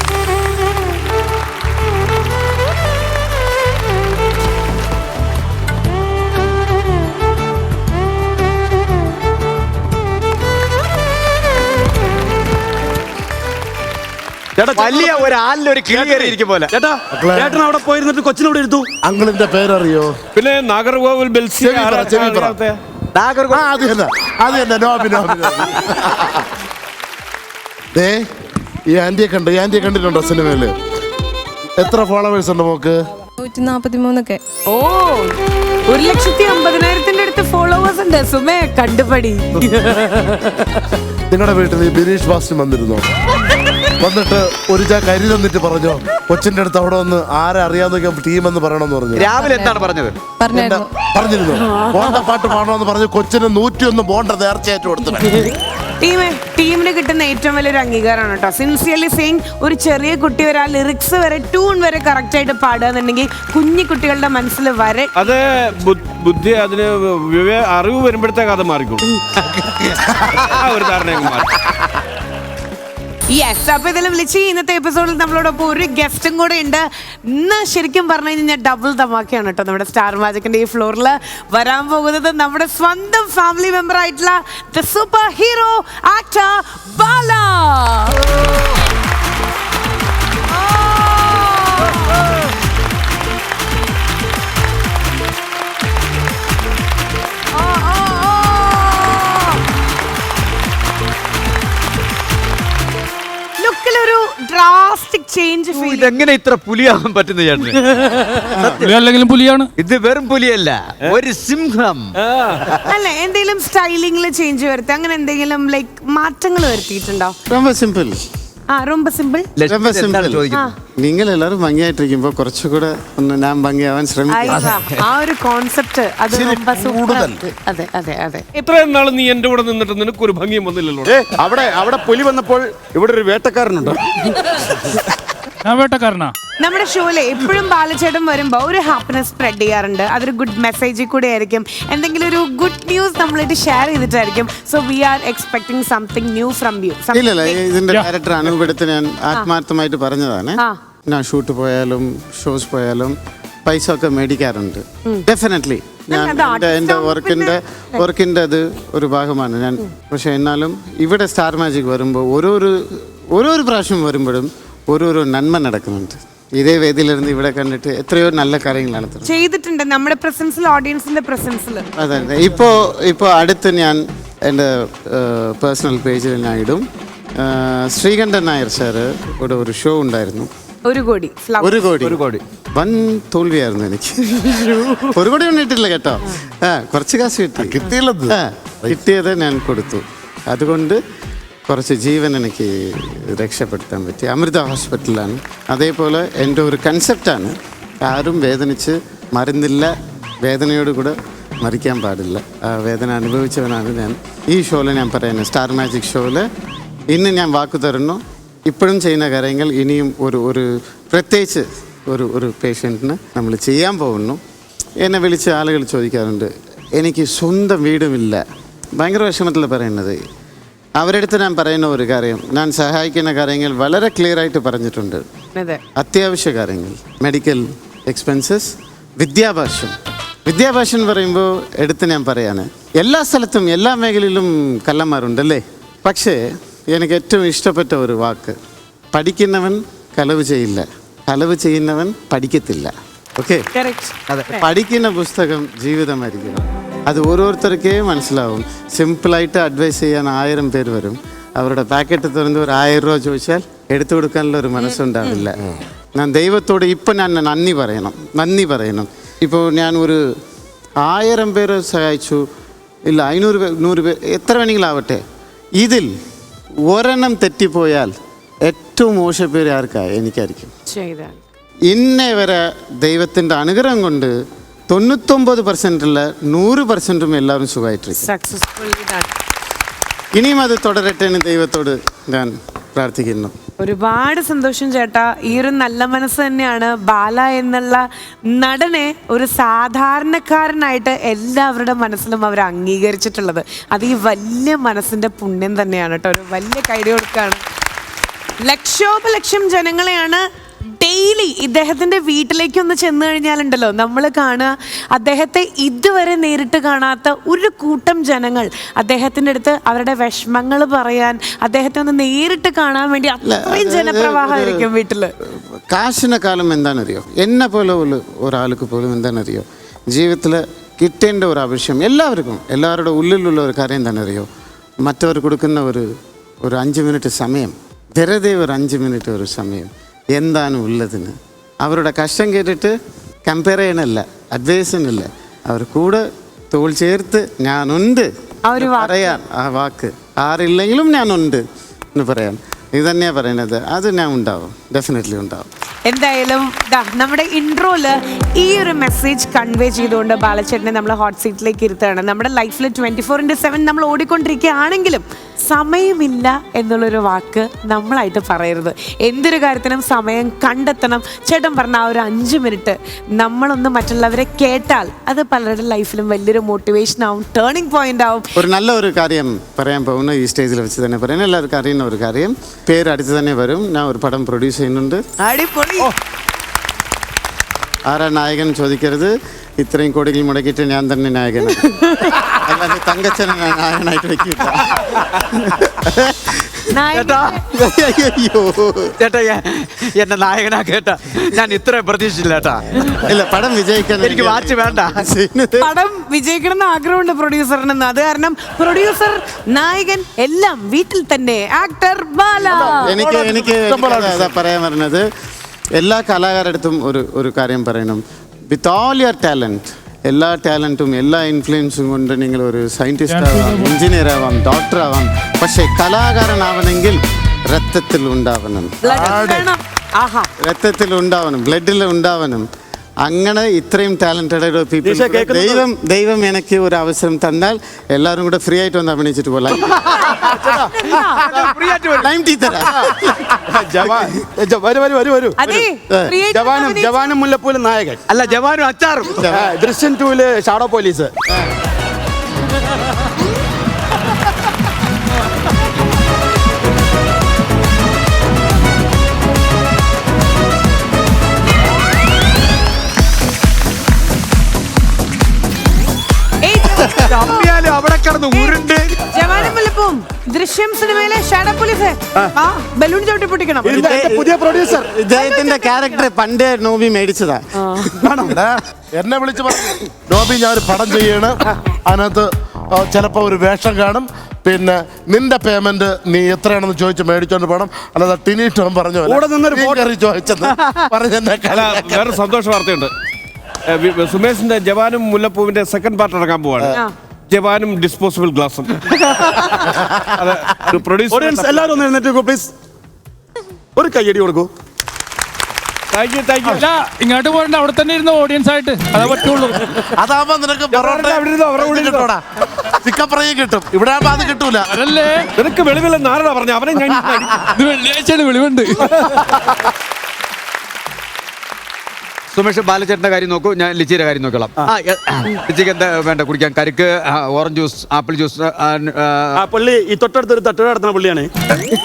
വലിയ ഒരു ആലിലൊരു കിളി കയറി ഇരിക്കും പോലെ. ചേട്ടാ, ചേട്ടൻ അവിടെ പോയിരുന്നിട്ട് കൊച്ചിനോട് ഇരുത്തു. അങ്കിളിന്റെ പേരറിയോ? പിന്നെ നാഗർകോവിൽ ബെൽസി. അത് തന്നെ നോബി. ഈ ആന്റിയെ കണ്ടിട്ടുണ്ടോ സിനിമയില്? എത്ര ഫോളോവേഴ്സ് ഉണ്ട് മോക്ക്? 143. ഓ, 1,50,000 അടുത്ത് ഫോളോവേഴ്സ് ഉണ്ട്. സുമേ, കണ്ടുപടി. നിങ്ങളുടെ വീട്ടിൽ ബിനീഷ് ബാസ്റ്റിൻ വന്നിരുന്നോ? വന്നിട്ട് ഒരു കരി തന്നിട്ട് പറഞ്ഞോ കൊച്ചിന്റെ അടുത്ത് അവിടെ വന്ന് ആരെ അറിയാവുന്ന ടീം എന്ന് പറയണമെന്ന് പറഞ്ഞു. രാവിലെ എന്താണ് പറഞ്ഞത്? പറഞ്ഞിരുന്നു ബോണ്ട പാട്ട് പാടണമെന്ന് പറഞ്ഞു. കൊച്ചിന് 101 ബോണ്ട നേർച്ചയായിട്ട് കൊടുത്തു. ടീമിന് കിട്ടുന്ന ഏറ്റവും വലിയൊരു അംഗീകാരമാണ് കേട്ടോ. സിൻസിയർലി സെയിങ്, ഒരു ചെറിയ കുട്ടി വരെ ആ ലിറിക്സ് വരെ ട്യൂൺ വരെ കറക്റ്റ് ആയിട്ട് പാടുക എന്നുണ്ടെങ്കിൽ കുഞ്ഞു കുട്ടികളുടെ മനസ്സിൽ വരെ അത് ബുദ്ധി, അതിന് അറിവ് വരുമ്പോഴത്തേക്ക് അത് മാറിക്കോളും. ഒരു ധാരണയൊക്കെ മാറി. യെസ്, അപ്പൊ ഇതെല്ലാം വിളിച്ച് ഇന്നത്തെ എപ്പിസോഡിൽ നമ്മളോടൊപ്പം ഒരു ഗസ്റ്റും കൂടെ ഉണ്ട്. ഇന്ന് ശരിക്കും പറഞ്ഞു കഴിഞ്ഞാൽ ഡബിൾ ധമാക്കയാണ് കേട്ടോ. നമ്മുടെ സ്റ്റാർ മാജിക്കിന്റെ ഈ ഫ്ലോറിൽ വരാൻ പോകുന്നത് നമ്മുടെ സ്വന്തം ഫാമിലി മെമ്പർ ആയിട്ടുള്ള ദ സൂപ്പർ ഹീറോ ആക്ടർ ബാല. ഒരു ഡ്രാസ്റ്റിക് ചേഞ്ച് ഫീൽ. ഇതെങ്ങനെ ഇത്ര പുലിയാവാൻ പറ്റുന്ന ചേട്ടന്? അല്ലെങ്കിലും പുലിയാണ് ഇത്. വെറും പുലിയല്ല, ഒരു സിംഹം അല്ലെ? എന്തെങ്കിലും സ്റ്റൈലിംഗിൽ ചേഞ്ച് വരുത്തി, അങ്ങനെ എന്തെങ്കിലും ലൈക്ക് മാറ്റങ്ങൾ വരുത്തിയിട്ടുണ്ടോ? ரொம்ப സിമ്പിൾ. ரொம்ப സിമ്പിൾ. നിങ്ങൾ എല്ലാവരും ഭംഗിയായിട്ടിരിക്കുമ്പോ കുറച്ചുകൂടെ ഒന്ന് ഞാൻ ഭംഗിയാവാൻ ശ്രമിക്കാം. ആ ഒരു കോൺസെപ്റ്റ് അത് അതെ അതെ അതെ. ഇത്രയും നാൾ നീ എന്റെ കൂടെ നിന്നിട്ട് നിനക്ക് ഒരു ഭംഗിയും വന്നില്ലല്ലോ. അവിടെ പുലി വന്നപ്പോൾ ഇവിടെ ഒരു വേട്ടക്കാരനുണ്ട്. വേട്ടക്കാരനാ? നമ്മുടെ ഷോയില് എപ്പോഴും ബാലചേട്ടൻ വരുമ്പോ ഒരു ഹാപ്പിനെസ് സ്പ്രെഡ് ചെയ്യാറുണ്ട്. അതൊരു ഗുഡ് മെസ്സേജിൽ കൂടെ ആയിരിക്കും, എന്തെങ്കിലും ഒരു ഗുഡ് ന്യൂസ് നമ്മളായിട്ട് ഷെയർ ചെയ്തിട്ടായിരിക്കും. So we are expecting something new from you. ഇല്ലല്ല, ഇതിന്റെ ഡയറക്ടർ അനൂപെടുത്ത് ഞാൻ ആത്മാർത്ഥമായിട്ട് പറഞ്ഞതാണ്. ഞാൻ ഷൂട്ട് പോയാലും ഷോസ് പോയാലും പൈസ ഒക്കെ മേടിക്കാറുണ്ട്. ഡെഫിനറ്റ്ലി ഞാൻ എൻ്റെ വർക്കിൻ്റെ അത് ഒരു ഭാഗമാണ് ഞാൻ. പക്ഷെ എന്നാലും ഇവിടെ സ്റ്റാർ മാജിക് വരുമ്പോൾ ഓരോരു പ്രാവശ്യം വരുമ്പോഴും ഓരോരോ നന്മ നടക്കുന്നുണ്ട്. ഇതേ വേദിയിലിരുന്ന് ഇവിടെ കണ്ടിട്ട് എത്രയോ നല്ല കാര്യങ്ങളാണ് ചെയ്തിട്ടുണ്ട് നമ്മുടെ പ്രസൻസിൽ, ഓഡിയൻസിന്റെ പ്രസൻസിൽ. അതെ അതെ. ഇപ്പോൾ അടുത്ത് ഞാൻ എൻ്റെ പേഴ്സണൽ പേജിൽ ഞാൻ ഇടും. ശ്രീകണ്ഠൻ നായർ സാറ് ഇവിടെ ഒരു ഷോ ഉണ്ടായിരുന്നു. 1 കോടി വൻ തോൽവിയായിരുന്നു എനിക്ക്. 1 കോടി ഒന്നും ഇട്ടില്ല കേട്ടോ. കുറച്ച് കാശ് കിട്ടിയത് ഞാൻ കൊടുത്തു. അതുകൊണ്ട് കുറച്ച് ജീവൻ എനിക്ക് രക്ഷപ്പെടുത്താൻ പറ്റി. അമൃത ഹോസ്പിറ്റലാണ്. അതേപോലെ എൻ്റെ ഒരു കൺസെപ്റ്റാണ്, ആരും വേദനിച്ച് മരുന്നില്ല, വേദനയോട് കൂടെ മരിക്കാൻ പാടില്ല. ആ വേദന അനുഭവിച്ചവനാണ് ഞാൻ. ഈ ഷോയിൽ ഞാൻ പറയുന്നത്, സ്റ്റാർ മാജിക് ഷോയിൽ ഇന്ന് ഞാൻ വാക്കു തരുന്നു, ഇപ്പോഴും ചെയ്യുന്ന കാര്യങ്ങൾ ഇനിയും ഒരു പ്രത്യേകിച്ച് ഒരു പേഷ്യൻറ്റിന് നമ്മൾ ചെയ്യാൻ പോകുന്നു. എന്നെ വിളിച്ച് ആളുകൾ ചോദിക്കാറുണ്ട്, എനിക്ക് സ്വന്തം വീടുമില്ല, ഭയങ്കര വിഷമത്തിൽ പറയുന്നത്. അവരുടെ അടുത്ത് ഞാൻ പറയുന്ന ഒരു കാര്യം, ഞാൻ സഹായിക്കുന്ന കാര്യങ്ങൾ വളരെ ക്ലിയർ ആയിട്ട് പറഞ്ഞിട്ടുണ്ട്. അത്യാവശ്യ കാര്യങ്ങൾ, മെഡിക്കൽ എക്സ്പെൻസസ്, വിദ്യാഭ്യാസം പറയുമ്പോൾ എടുത്ത് ഞാൻ പറയാണ്, എല്ലാ സ്ഥലത്തും എല്ലാ മേഖലയിലും കള്ളന്മാരുണ്ടല്ലേ. പക്ഷേ എനിക്ക് ഏറ്റവും ഇഷ്ടപ്പെട്ട ഒരു വാക്ക്, പഠിക്കുന്നവൻ കളവ് ചെയ്യില്ല, കളവ് ചെയ്യുന്നവൻ പഠിക്കത്തില്ല. ഓക്കെ, പഠിക്കുന്ന പുസ്തകം ജീവിതമായിരിക്കണം. അത് ഓരോരുത്തർക്കേ മനസ്സിലാവും. സിമ്പിളായിട്ട് അഡ്വൈസ് ചെയ്യാൻ 1000 പേര് വരും. അവരുടെ പാക്കറ്റ് തുറന്ന് ഒരു 1000 രൂപ ചോദിച്ചാൽ എടുത്തു കൊടുക്കാനുള്ള ഒരു മനസ്സുണ്ടാവില്ല. ഞാൻ ദൈവത്തോട് ഇപ്പം ഞാൻ നന്ദി പറയണം. ഇപ്പോൾ ഞാൻ ഒരു 1000 പേരെ സഹായിച്ചു, ഇല്ല 500 പേർ, 100 പേർ, എത്ര വേണമെങ്കിലും ആവട്ടെ. ഇതിൽ ഒരെണ്ണം തെറ്റിപ്പോയാൽ ഏറ്റവും മോശം പേര് ആർക്കാണ്? എനിക്കായിരിക്കും. ഇന്നേ വരെ ദൈവത്തിൻ്റെ അനുഗ്രഹം കൊണ്ട് 99%-ല്ല 100%-ഉം എല്ലാവരും സുഖമായിട്ടിരിക്കും. ഇനിയും അത് തുടരട്ടെ എന്ന് ദൈവത്തോട് ഞാൻ പ്രാർത്ഥിക്കുന്നു. ഒരുപാട് സന്തോഷം ചേട്ടാ. ഈ ഒരു നല്ല മനസ്സ് തന്നെയാണ് ബാല എന്നുള്ള നടനെ ഒരു സാധാരണക്കാരനായിട്ട് എല്ലാവരുടെ മനസ്സിലും അവർ അംഗീകരിച്ചിട്ടുള്ളത്. അത് ഈ വലിയ മനസ്സിന്റെ പുണ്യം തന്നെയാണ് കേട്ടോ. ഒരു വലിയ കൈഡി കൊടുക്കാണ്. ലക്ഷോപലക്ഷം ജനങ്ങളെയാണ് ഡെയിലി ഇദ്ദേഹത്തിൻ്റെ വീട്ടിലേക്ക് ഒന്ന് ചെന്ന് കഴിഞ്ഞാലുണ്ടല്ലോ നമ്മൾ കാണുക, അദ്ദേഹത്തെ ഇതുവരെ നേരിട്ട് കാണാത്ത ഒരു കൂട്ടം ജനങ്ങൾ അദ്ദേഹത്തിൻ്റെ അടുത്ത് അവരുടെ വിഷമങ്ങൾ പറയാൻ, അദ്ദേഹത്തെ ഒന്ന് നേരിട്ട് കാണാൻ വേണ്ടി അത്രയും ജനപ്രവാഹമായിരിക്കും വീട്ടിൽ. കാശിനെക്കാലം എന്താണെന്നറിയോ, എന്നെ പോലെ ഒരാൾക്ക് പോലും എന്താണെന്നറിയോ, ജീവിതത്തിൽ കിട്ടേണ്ട ഒരു ആവശ്യം എല്ലാവരുടെ ഉള്ളിലുള്ള ഒരു കാര്യം എന്താണെന്നറിയോ, മറ്റവർ കൊടുക്കുന്ന ഒരു 5 മിനിറ്റ് സമയം, വെറുതെ ഒരു 5 മിനിറ്റ് ഒരു സമയം എന്താണ് ഉള്ളതിന്. അവരുടെ കഷ്ടം കേട്ടിട്ട് കമ്പയർ ചെയ്യണമല്ല, അഡ്വൈസിനല്ല, അവർ കൂടെ തോൾ ചേർത്ത് ഞാനുണ്ട് പറയാൻ, ആ വാക്ക് ആരില്ലെങ്കിലും ഞാനുണ്ട് എന്ന് പറയാൻ, ഇത് തന്നെയാണ് പറയണത്. അത് ഞാൻ ഉണ്ടാവും, ഡെഫിനറ്റ്ലി ഉണ്ടാവും. എന്തായാലും നമ്മുടെ ഇൻട്രോയില് ഈ ഒരു മെസ്സേജ് കൺവേ ചെയ്തുകൊണ്ട് ബാലചേട്ടനെ നമ്മൾ ഹോട്ട് സീറ്റിലേക്ക് ഇരുത്തുകയാണ്. നമ്മുടെ ലൈഫിൽ 24/7 നമ്മൾ ഓടിക്കൊണ്ടിരിക്കുകയാണെങ്കിലും സമയമില്ല എന്നുള്ളൊരു വാക്ക് നമ്മളായിട്ട് പറയരുത്. എന്തൊരു കാര്യത്തിനും സമയം കണ്ടെത്തണം. ചേട്ടൻ പറഞ്ഞ ആ ഒരു 5 മിനിറ്റ് നമ്മളൊന്ന് മറ്റുള്ളവരെ കേട്ടാൽ അത് പലരുടെ ലൈഫിലും വലിയൊരു മോട്ടിവേഷൻ ആവും, ടേണിംഗ് പോയിന്റ് ആവും. ഒരു നല്ല ഒരു കാര്യം പറയാൻ പോകുന്ന ഈ സ്റ്റേജിൽ വെച്ച് തന്നെ പറയാൻ എല്ലാവർക്കും അറിയുന്ന ഒരു കാര്യം, പേര് അടുത്ത് തന്നെ വരും. ഞാൻ ഒരു പടം പ്രൊഡ്യൂസ് ചെയ്യുന്നുണ്ട്. ആരാ നായകൻ ചോദിക്കരുത്, ഇത്രയും കോടികൾ മുടക്കിയിട്ട് ഞാൻ തന്നെ നായകനാണ്, അല്ലാതെ തങ്കച്ചനെ നായകനായിട്ട് വെക്കില്ല. ചേട്ടാ എന്നെ നായകനാ കേട്ടാ, ഞാൻ ഇത്രയും പ്രതീക്ഷിച്ചില്ല ചേട്ടാ. ഇല്ല, പടം വിജയിക്കാൻ എനിക്ക് വാച്ച് വേണ്ട. പടം വിജയിക്കണം എന്ന് ആഗ്രഹമുണ്ട് പ്രൊഡ്യൂസറിനെന്ന്. അത് കാരണം പ്രൊഡ്യൂസർ, നായകൻ എല്ലാം വീട്ടിൽ തന്നെ. ആക്ടർ ബാല. എനിക്ക് പറയാൻ പറഞ്ഞത്, എല്ലാ കലാകാരടുത്തും ഒരു കാര്യം പറയണം. വിത്ത് ഓൾ യുവർ ടാലൻറ്റ്, എല്ലാ ടാലൻറ്റും എല്ലാ ഇൻഫ്ലുവൻസും കൊണ്ട് നിങ്ങൾ ഒരു സയൻറ്റിസ്റ്റ് ആവാം, എഞ്ചിനീയർ ആവാം, ഡോക്ടർ ആവാം. പക്ഷെ കലാകാരനാവണമെങ്കിൽ രക്തത്തിൽ ഉണ്ടാവണം, ബ്ലഡിൽ ഉണ്ടാവണം. അങ്ങനെ ഇത്രയും ടാലന്റഡ് പീപ്പിൾ, ദൈവം എനിക്ക് ഒരു അവസരം തന്നാൽ എല്ലാവരും കൂടെ ഫ്രീ ആയിട്ട് വന്ന് അഭിനയിച്ചിട്ട് പോകാം. ജവാനും മുല്ലപ്പൂലും നായകൻ അല്ല, ജവാനും അച്ചാറും. ദൃശ്യം 2-ല് ഷാഡോ പോലീസ്. അവിടെ കിടന്ന് ഉരുണ്ട്. ജവാനും മുല്ലപ്പൂവും ദൃശ്യം സിനിമയിലെ ഷാഡോ പോലീസ് ബലൂൺ ചവിട്ടി പൊട്ടിക്കണം. പുതിയ പ്രൊഡ്യൂസർ ഇദ്ദേഹത്തിന്റെ ക്യാരക്ടർ പണ്ടേ നോബി മേടിച്ചതാ. എന്നെ വിളിച്ച് പറഞ്ഞു, നോബി ഞാൻ ഒരു പടം ചെയ്യാണ്, അതിനകത്ത് ചിലപ്പോൾ ഒരു വേഷം കാണും, പിന്നെ നിന്റെ പേയ്മെന്റ് നീ എത്രയാണെന്ന് ചോദിച്ച് മേടിച്ചോണ്ട് പോകണം, അല്ലാതെ ടിനീറ്റോൻ പറഞ്ഞു ചോദിച്ചത് പറഞ്ഞ. വേറെ സന്തോഷ വാർത്തയുണ്ട്. സുമേഷിന്റെ ജവാനും മുല്ലപ്പൂവിന്റെ സെക്കൻഡ് പാർട്ട് ഇറങ്ങാൻ പോവാണ്. ജവാനും ഡിസ്പോസിബിൾ ഗ്ലാസും. ഓഡിയൻസ് എല്ലാവരും ഒന്ന് എഴുന്നേറ്റ് പ്ലീസ്, ഒരു കയ്യടി കൊടുക്കൂ. ഇങ്ങോട്ട് പോകണ്ട, അവിടെ തന്നെ ഇരുന്ന ഓഡിയൻസ് ആയിട്ട് അതേ പറ്റുള്ളൂ. അതാവുമ്പോ നിനക്ക് ചിക്കൻ ഫ്രൈ കിട്ടും, ഇവിടെ ആകുമ്പോ അത് കിട്ടൂല. അതല്ലേ നിനക്ക് വെളിവില്ലെന്ന് ആരാ പറഞ്ഞു? അവനെ ഞാൻ വെള്ളിയാഴ്ചയാണ് വെളിവുണ്ട്. സുമേഷ് ബാലചേട്ടന്റെ കാര്യം നോക്കൂ, ഞാൻ ലിച്ചിയുടെ കാര്യം നോക്കണം. ലിച്ചിക്ക് എന്താ വേണ്ട കുടിക്കാൻ? കരിക്ക്, ഓറഞ്ച് ജ്യൂസ്, ആപ്പിൾ ജ്യൂസ്. പള്ളി ഈ തൊട്ടടുത്തൊരു തട്ടുകട നടത്തുന്ന പള്ളിയാണ്.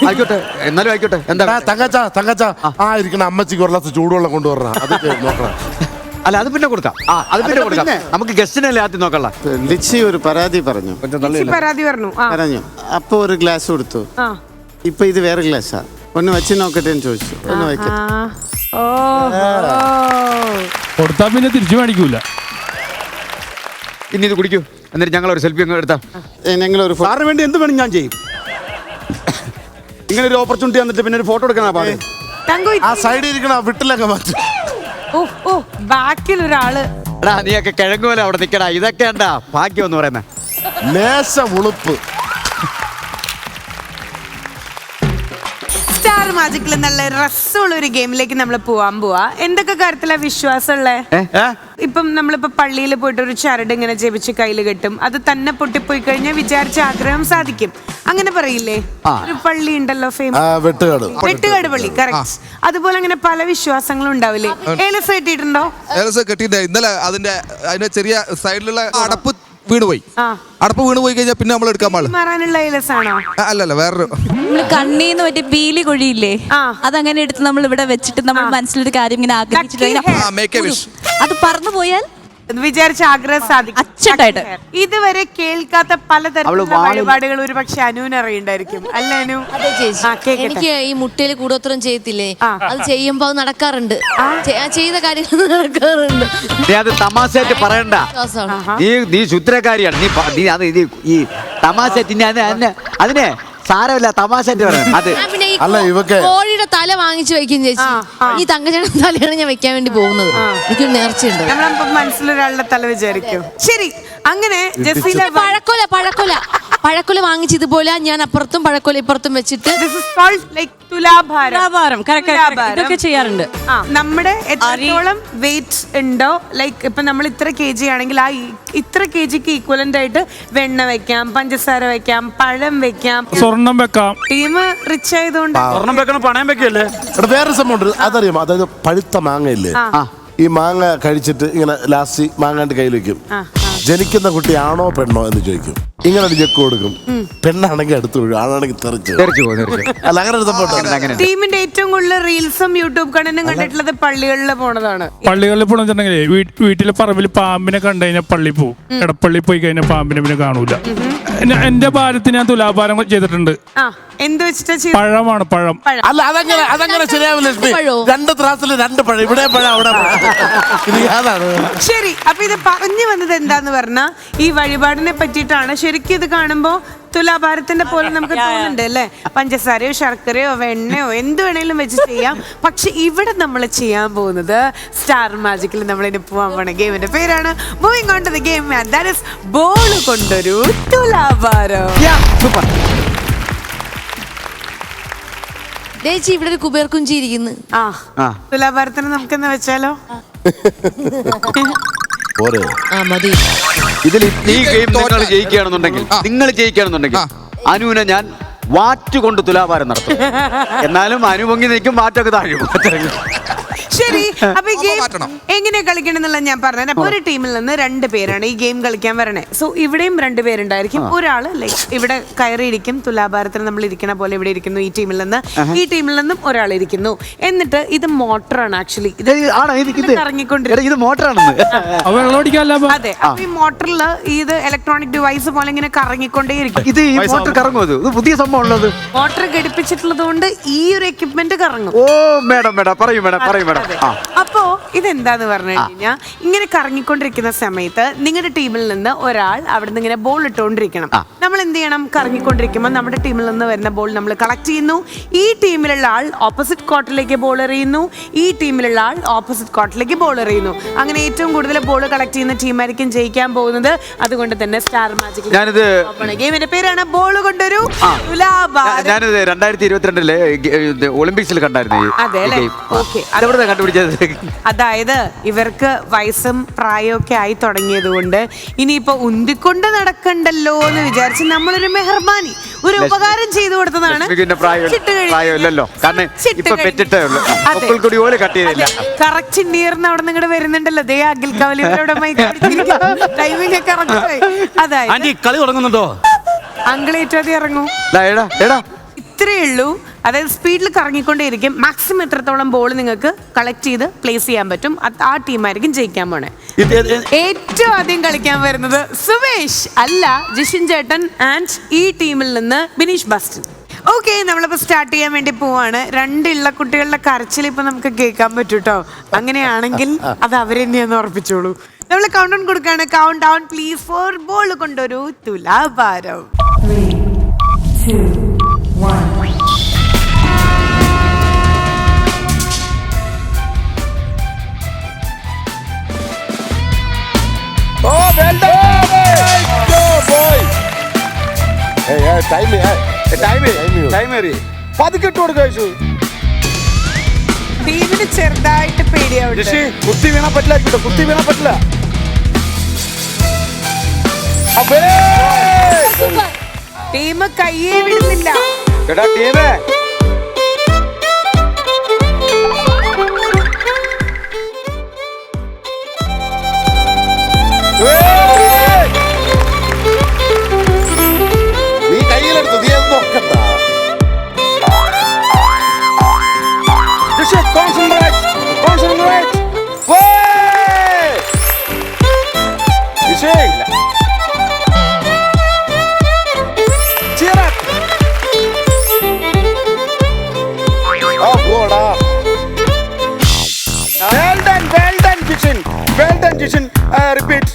ആയിക്കോട്ടെ, എന്നാലും ആയിക്കോട്ടെ. എന്താ തങ്കച്ച ആ ഇരിക്കുന്ന അമ്മച്ചിക്ക് ഒരു ഗ്ലാസ് ചൂടുവെള്ളം കൊണ്ടുവരണം, അത് നോക്കണം. അല്ല, അത് പിന്നെ കൊടുക്കാം. അത് പിന്നെ കൊടുക്കാം. നമുക്ക് ഗസ്റ്റിനല്ലേ ആദ്യം നോക്കല്ല. ലിച്ചി ഒരു പരാതി പറഞ്ഞു. അപ്പൊ ഒരു ഗ്ലാസ് കൊടുത്തു. ഇപ്പൊ ഇത് വേറെ ഗ്ലാസ്സാ. ഒന്ന് വെച്ച് നോക്കട്ടെ എന്ന് ചോദിച്ചു. ഒന്ന് വയ്ക്കട്ടെ. കൊടുത്താ പിന്നെ തിരിച്ചു മേടിക്കൂല. ഇനി ഇത് കുടിക്കൂ, എന്നിട്ട് ഞങ്ങൾ ഒരു സെൽഫി അങ്ങ് എടുത്താ. ഞങ്ങളൊരു സാറിന് വേണ്ടി എന്ത് വേണം ഞാൻ ചെയ്യും. ഇങ്ങനെ ഒരു ഓപ്പർച്യൂണിറ്റി വന്നിട്ട് പിന്നെ ഒരു ഫോട്ടോ എടുക്കണ പാട്. തങ്കു ആ സൈഡിൽ ഇരിക്കണ വിട്ടിലൊക്കെ മാറ്റി. ഓ ബാക്കിൽ ഒരാള്. എടാ നീയൊക്കെ കിഴങ്ങുപോലെ അവിടെ നിൽക്കടാ. ഇതൊക്കെ ഉണ്ടാ ഭാഗ്യം എന്ന് പറയുന്നത്. ലേശ ഉളുപ്പ്. സ്റ്റാർ മാജിക്കിൽ നല്ല രസമുള്ള ഒരു ഗെയിമിലേക്ക് നമ്മൾ പോവാ. എന്തൊക്കെ കാര്യത്തിലാ വിശ്വാസമുള്ളേ? ഇപ്പം നമ്മളിപ്പോ പള്ളിയിൽ പോയിട്ട് ഒരു ചരട് ഇങ്ങനെ ജപിച്ച് കയ്യിൽ കെട്ടും, അത് തന്നെ പൊട്ടിപ്പോയി കഴിഞ്ഞാൽ വിചാരിച്ച ആഗ്രഹം സാധിക്കും, അങ്ങനെ പറയില്ലേ? ഒരു പള്ളി ഉണ്ടല്ലോ ഫേമസ്, വെട്ടുകാട് പള്ളി. കറക്റ്റ്. അതുപോലെ അങ്ങനെ പല വിശ്വാസങ്ങളും ഉണ്ടാവില്ലേ? ഏലസ് കെട്ടിയിട്ടുണ്ടോ? കെട്ടിയിട്ട് ഇന്നലെ അതിന്റെ ചെറിയ സൈഡിലുള്ള അടപ്പ് വീണുപോയി. അടപ്പ് വീണുപോയി കഴിഞ്ഞാൽ പിന്നെ നമ്മൾ എടുക്കാൻ പാടില്ല. മാറാനുള്ള ഏലസാണോ? അല്ലല്ല, വേറൊരു കണ്ണീന്ന് മറ്റേ പീലി കൊഴിയില്ലേ, അതങ്ങനെ എടുത്ത് നമ്മൾ ഇവിടെ വെച്ചിട്ട് നമ്മൾ മനസ്സിലൊരു കാര്യം ഇങ്ങനെ ആഗ്രഹിച്ചിട്ട് അത് പറന്നു പോയാൽ വിചാരിച്ച ആഗ്രഹം സാധിക്കും. അച്ചട്ടായിട്ട് ഇതുവരെ കേൾക്കാത്ത പലതരത്തിലുള്ള വഴിപാടുകൾ ഒരു പക്ഷെ അനുവിന് അറിയണ്ടായിരിക്കും. അല്ല അനു? എനിക്ക് ഈ മുട്ടയിൽ കൂടോത്രം ചെയ്യത്തില്ലേ, അത് ചെയ്യുമ്പോ അത് നടക്കാറുണ്ട്. ചെയ്ത കാര്യങ്ങൾ നടക്കാറുണ്ട്. അത് തമാശയായിട്ട് പറയണ്ട. നീ ശുദ്രക്കാരിയാണ്. നീ അത് ഈ തമാശ അതിനെ സാരമില്ല, തമാശയായിട്ട് പറയണം. അത് അല്ല, ഇവക്ക് കോഴിയുടെ തല വാങ്ങിച്ചു വെക്കും ചേച്ചി. ഈ തങ്കച്ചേട്ടൻ തലയാണ് ഞാൻ വെക്കാൻ വേണ്ടി പോകുന്നത്. എനിക്കൊരു നേർച്ചയുണ്ട്. നമ്മളെ മനസ്സിലൊരാളുടെ തല വിചാരിക്കും. ശരി, അങ്ങനെ ജസീല പഴക്കൊല വാങ്ങിച്ച് ഇതുപോലെ ഞാൻ അപ്പുറത്തും പഴക്കൊല ഇപ്പുറത്തും വെച്ചിട്ട് തുലാഭാരം ഇതൊക്കെ ചെയ്യാറുണ്ട്. നമ്മുടെ എത്രത്തോളം വെയിറ്റ് ഉണ്ടോ, ലൈക്ക് ഇപ്പൊ നമ്മൾ ഇത്ര kg ആണെങ്കിൽ ആ ഇത്ര kgക്ക് ഈക്വലന്റ് ആയിട്ട് വെണ്ണ വെക്കാം, പഞ്ചസാര വെക്കാം, പഴം വെക്കാം, സ്വർണം വെക്കാം. ടീം റിച്ച് ആയതുകൊണ്ട് സ്വർണം വെക്കണം, പണയം വെക്കല്ലേ. വേറെ സംഭവം അതറിയാമോ? അതായത് പഴുത്ത മാങ്ങയില്ലേ, ഈ മാങ്ങ കഴിച്ചിട്ട് ഇങ്ങനെ ലാസ്റ്റ് മാങ്ങാണ്ട് കയ്യിൽ വെക്കും. ജനിക്കുന്ന കുട്ടി ആണോ പെണ്ണോ എന്ന് ചോദിക്കും. ഇങ്ങനെ ഒരു ചെക്ക് കൊടുക്കും. പെണ്ണാണെങ്കിൽ അടുത്ത് വീഴും, ആണാണെങ്കിൽ തെറിച്ചു. അല്ല, അങ്ങനെ ഒരു സംഭവം. ടീമിന്റെ ഏറ്റവും കൂടുതൽ റീൽസും യൂട്യൂബ് കണ്ടന്റും കണ്ടിട്ടുള്ളത് പള്ളികളിൽ പോണതാണ്. പള്ളികളിൽ പോണെന്നുണ്ടെങ്കിലേ വീട്ടിലെ പറമ്പിൽ പാമ്പിനെ കണ്ടു കഴിഞ്ഞാൽ പള്ളി പോകും. എടപ്പള്ളി പോയി കഴിഞ്ഞാൽ പാമ്പിനെ പിന്നെ കാണൂല. എന്റെ ഭാരത്തിന് ഞാൻ തുലാഭാരം ചെയ്തിട്ടുണ്ട്. എന്ത് വെച്ചിട്ടാ? പഴമാണ്, പഴം. അല്ല, അതങ്ങനെ ശരിയാവില്ല ലക്ഷ്മി. 2 ത്രാസിൽ 2 പഴം, ഇവിടെ പഴം അവിടെ പഴം. ശരി, അപ്പൊ ഇത് പറഞ്ഞു വന്നത് എന്താന്ന് പറഞ്ഞാ ഈ വഴിപാടിനെ പറ്റിയിട്ടാണ്. ശരിക്കും ഇത് കാണുമ്പോ തുലാഭാരത്തിന്റെ പോലെ നമുക്ക് തോന്നുന്നുണ്ട് അല്ലേ? പഞ്ചസാരയോ ശർക്കരയോ വെണ്ണയോ എന്ത് വേണേലും വെച്ച് ചെയ്യാം. പക്ഷെ ഇവിടെ നമ്മൾ ചെയ്യാൻ പോകുന്നത് സ്റ്റാർ മാജിക്കിൽ നമ്മൾ ഇനി പോവാൻ പോണ ഗെയിമിന്റെ പേരാണ് moving on to the game, that is ball കൊണ്ടൊരു തുലാഭാരം. ചേച്ചി ഇവിടെ ഒരു കുബേർ കുഞ്ചി ഇരിക്കുന്നു. തുലാഭാരത്തിന് നമുക്കെന്ന് വെച്ചാലോ? മതി. ഇതിൽ ഈ ഗെയിം നിങ്ങൾ ജയിക്കുകയാണെന്നുണ്ടെങ്കിൽ അനുവിനെ ഞാൻ വാറ്റുകൊണ്ട് തുലാഭാരം നടത്തും. എന്നാലും അനു പൊങ്ങി നിൽക്കും, വാറ്റൊക്കെ താഴും. ശരി, അപ്പൊ ഈ ഗെയിം എങ്ങനെ കളിക്കണം എന്നുള്ള ഞാൻ പറഞ്ഞത്. അപ്പൊ ഒരു ടീമിൽ നിന്ന് 2 പേരാണ് ഈ ഗെയിം കളിക്കാൻ വരണേ. സോ ഇവിടെയും 2 പേരുണ്ടായിരിക്കും. ഒരാള് ലൈക്ക് ഇവിടെ കയറിയിരിക്കും, തുലാഭാരത്തിന് നമ്മൾ ഇരിക്കണ പോലെ ഇവിടെ ഇരിക്കുന്നു. ഈ ടീമിൽ നിന്ന് ഈ ടീമിൽ നിന്നും ഒരാൾ ഇരിക്കുന്നു. എന്നിട്ട് ഇത് മോട്ടറാണ് ആക്ച്വലി. ഇത് കറങ്ങിക്കൊണ്ടിരിക്കും. അതെ, അപ്പൊ ഈ മോട്ടറിൽ ഇത് ഇലക്ട്രോണിക് ഡിവൈസ് പോലെ ഇങ്ങനെ കറങ്ങിക്കൊണ്ടേയിരിക്കും. ഇത് ഈ മോട്ടർ കറങ്ങുമോ? പുതിയ സംഭവം ഉള്ളത്. മോട്ടർ ഘടിപ്പിച്ചിട്ടുള്ളത് കൊണ്ട് ഈ ഒരു എക്യുപ്മെന്റ് കറങ്ങും. ഓ മേഡം പറയൂ മേഡം. അപ്പോ ഇതെന്താന്ന് പറഞ്ഞു കഴിഞ്ഞാൽ ഇങ്ങനെ കറങ്ങിക്കൊണ്ടിരിക്കുന്ന സമയത്ത് നിങ്ങളുടെ ടീമിൽ നിന്ന് ഒരാൾ അവിടെ നിന്ന് ഇങ്ങനെ ബോൾ ഇട്ടുകൊണ്ടിരിക്കണം. നമ്മൾ എന്ത് ചെയ്യണം? കറങ്ങിക്കൊണ്ടിരിക്കുമ്പോൾ നമ്മുടെ ടീമിൽ നിന്ന് വരുന്ന ബോൾ നമ്മൾ കളക്ട് ചെയ്യുന്നു. ഈ ടീമിലുള്ള ആൾ ഓപ്പോസിറ്റ് കോർട്ടിലേക്ക് ബോൾ എറിയുന്നു, ഈ ടീമിലുള്ള ആൾ ഓപ്പോസിറ്റ് കോർട്ടിലേക്ക് ബോൾ എറിയുന്നു. അങ്ങനെ ഏറ്റവും കൂടുതൽ ബോൾ കളക്ട് ചെയ്യുന്ന ടീമായിരിക്കും ജയിക്കാൻ പോകുന്നത്. അതുകൊണ്ട് തന്നെ സ്റ്റാർ മാജിക് ഗെയിമിന്റെ പേരാണ് ബോൾ കൊണ്ടൊരു തുലാഭാരം. ഞാനിത് 2022 ഒളിമ്പിക്സിൽ കണ്ടായിരുന്നു. അതായത് ഇവർക്ക് വയസ്സും പ്രായമൊക്കെ ആയി തുടങ്ങിയത് കൊണ്ട് ഇനിയിപ്പോ ഉന്തിക്കൊണ്ട് നടക്കണ്ടല്ലോ എന്ന് വിചാരിച്ച് നമ്മളൊരു മെഹർബാനി, ഒരു ഉപകാരം ചെയ്തു കൊടുത്തതാണ്. കറക്റ്റ് നീർന്ന് അവിടെ നിങ്ങടെ വരുന്നുണ്ടല്ലോ. ദേ അഖിൽ കവലിയുടെ ടൈമിംഗ് കറക്റ്റ്. അതായത് കളി തുടങ്ങുന്നുണ്ടോ? അങ്കിളേറ്റതി ഇറങ്ങൂ. ഇത്രയേ ഉള്ളൂ. അതായത് സ്പീഡിൽ കറങ്ങിക്കൊണ്ടേയിരിക്കും. മാക്സിമം എത്രത്തോളം ബോൾ നിങ്ങൾക്ക് കളക്ട് ചെയ്ത് പ്ലേസ് ചെയ്യാൻ പറ്റും, ആ ടീമായിരിക്കും ജയിക്കാൻ പോണേ. ഏറ്റവും ആദ്യം കളിക്കാൻ വരുന്നത് സുമേഷ് അല്ല, ജിഷിൻ ചേട്ടൻ ആൻഡ് ഈ ടീമിൽ നിന്ന് ബിനീഷ് ബാസ്റ്റൻ. ഓക്കെ, നമ്മളിപ്പോ സ്റ്റാർട്ട് ചെയ്യാൻ വേണ്ടി പോവാണ്. 2 ഇള്ള കുട്ടികളുടെ കരച്ചിൽ ഇപ്പൊ നമുക്ക് കേൾക്കാൻ പറ്റൂട്ടോ. അങ്ങനെയാണെങ്കിൽ അത് അവരെന്നെയാന്ന് ഉറപ്പിച്ചോളൂ. നമ്മൾ കൗണ്ട് ഡൗൺ കൊടുക്കാണ്. Count down please for ball കൊണ്ടൊരു തുലാഭാരം. 3, 2, 1 പതുക്കിട്ട് കൊടുക്ക ടീമിന് ചെറുതായിട്ട് പേടിയാവും. കുത്തി വീണാ പറ്റില്ല, കുത്തി വീണാ പറ്റില്ല. ടീം കയ്യേ വിടുന്നില്ല. എടാ ടീമേ, നീ കയ്യിലെടുത്ത് നീ അത് നോക്കണ്ട. Repeat.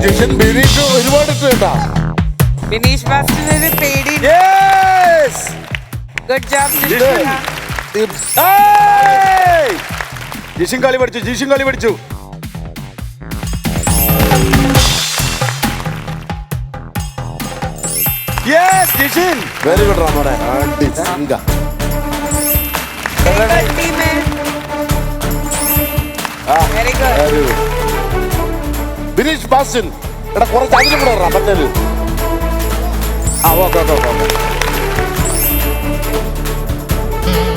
ജിഷൻ ബിനീഷ് ഒരുപാട് ഇട്ട് കേട്ടാ. ബിനീഷ് ബാസ്റ്റിന് പേടി. ഗുഡ് ജോബ് ജിഷൻ കളി പഠിച്ചു, ജിഷൻ കളി പഠിച്ചു. Yes, Jishin. Very good, Ramore. Andy Singha. Very good. Binish Basin. എടാ കുറച്ച് അതിലും കൂടെ ഇറങ്ങാം പറ്റല്. ഓക്കെ.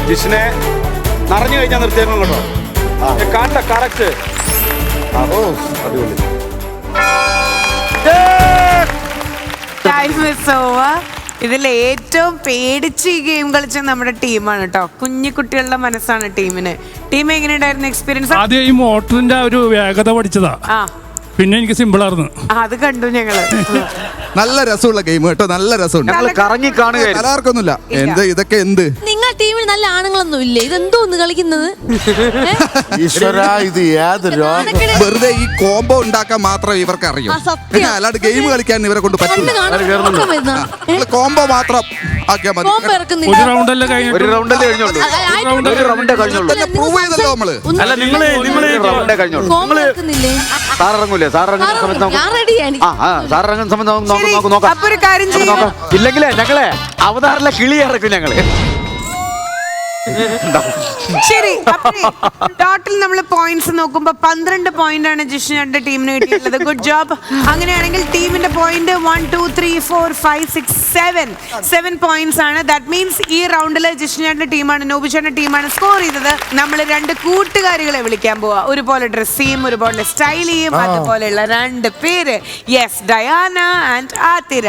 ജിഷിനെ നിറഞ്ഞു കഴിഞ്ഞാൽ നിർത്തിയേക്കണം കേട്ടോ. കാണ്ട കറക്റ്റ്. അടിപൊളി. Time is over. ഇതിൽ ഏറ്റവും പേടിച്ച് ഈ ഗെയിം കളിച്ച നമ്മുടെ ടീമാണ് കേട്ടോ. കുഞ്ഞു കുട്ടികളുടെ മനസ്സാണ് ടീമിന്. ടീം എങ്ങനെയുണ്ടായിരുന്നു എക്സ്പീരിയൻസ്? ആദ്യം ഈ മോട്ടറിന്റെ ഒരു വേഗത പഠിച്ചതാ. പിന്നെ എനിക്ക് സിമ്പിൾ ആയിരുന്നു. അത് കണ്ടു ഞങ്ങള്. നല്ല രസമുള്ള ഗെയിം കേട്ടോ, നല്ല രസമുണ്ട്. ഞങ്ങൾ കറങ്ങി കാണുക. എല്ലാവർക്കൊന്നുമില്ല. എന്ത് ഇതൊക്കെ എന്ത്? നിങ്ങൾ ടീമിൽ നല്ല ആണുങ്ങളൊന്നും ഇല്ലേ? ഇതെന്തോ ഒന്ന് കളിക്കുന്നത്? വെറുതെ ഈ കോംബോ ഉണ്ടാക്കാൻ മാത്രം ഇവർക്ക് അറിയും. അല്ലാണ്ട് ഗെയിം കളിക്കാൻ ഇവരെ കൊണ്ട് പറ്റില്ല. കോംബോ മാത്രം ആക്കിയാൽ മതി. ഒരു റൗണ്ടല്ലേ കഴിഞ്ഞു. ഒരു റൗണ്ടല്ലേ കഴിഞ്ഞുള്ളൂ. പ്രൂവ് ചെയ്തല്ലോ നമ്മള്. അല്ല നിങ്ങൾ റൗണ്ടേ കഴിഞ്ഞുള്ളൂ. സാർ ഇറങ്ങൂലേ? സാർ ഇറങ്ങുന്ന സമയത്ത് നോക്കാം. അപ്പൊ ഒരു കാര്യം ചെയ്യാം. ഇല്ലെങ്കിലേ ഞങ്ങളെ അവതാറിലെ കിളി ഇറക്കും ഞങ്ങള്. ശരി, ടോട്ടൽ നമ്മൾ പോയിന്റ്സ് നോക്കുമ്പോ 12 പോയിന്റ് ആണ് ജിഷ്ണുടെ ടീമിന് കിട്ടിയിട്ടുള്ളത്. Good job. അങ്ങനെയാണെങ്കിൽ ടീമിന്റെ പോയിന്റ് 1 2 3 4 5 6 7 പോയിന്റ്സ് ആണ്. ദാറ്റ് മീൻസ് ഈ റൗണ്ടില് ജിഷ്ണുടെ ടീമാണ്, നോബിച്ചേട്ടന്റെ ടീമാണ് സ്കോർ ചെയ്തത്. നമ്മൾ 2 കൂട്ടുകാരികളെ വിളിക്കാൻ പോവാ. ഒരുപോലെ ഡ്രസ് ചെയ്യും, ഒരുപോലെ സ്റ്റൈൽ ചെയ്യും, അതുപോലെയുള്ള 2 പേര്. Yes, Diana and Athira.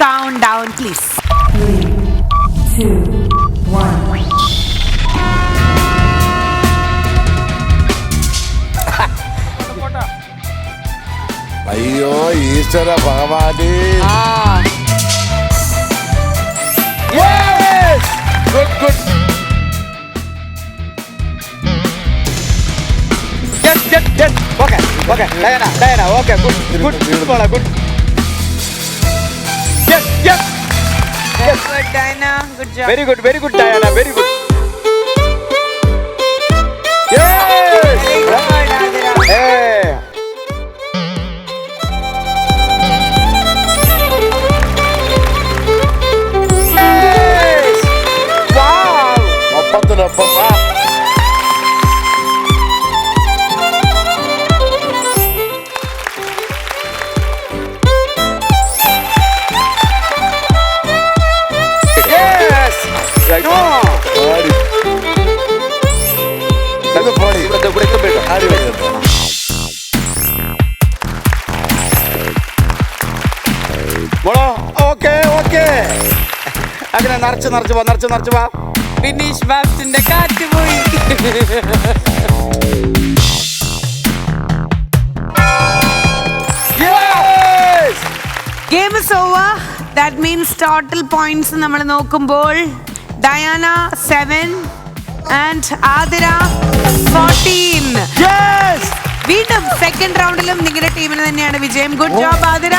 Count down please. 2 1. അയ്യോ ഈശ്വര ഭഗവാനേ. Good. Okay Diana okay good. Diana, good job. Very good Diana, very good. Yes. Very good, Adira. Hey. Yes. Wow. ഒപ്പത്തിനൊപ്പം. ഓക്കെ അങ്ങനെ നിറച്ച് വാ. ഫിനിഷ് ബാസ്റ്റിന്റെ കാറ്റ് പോയി. Game is over. That means total points നമ്മൾ നോക്കുമ്പോൾ ഡയാന 7 ആൻഡ് ആതിര 14. വീണ്ടും സെക്കൻഡ് റൗണ്ടിലും നിങ്ങളുടെ ടീമിന് തന്നെയാണ് വിജയം. Good job Athira,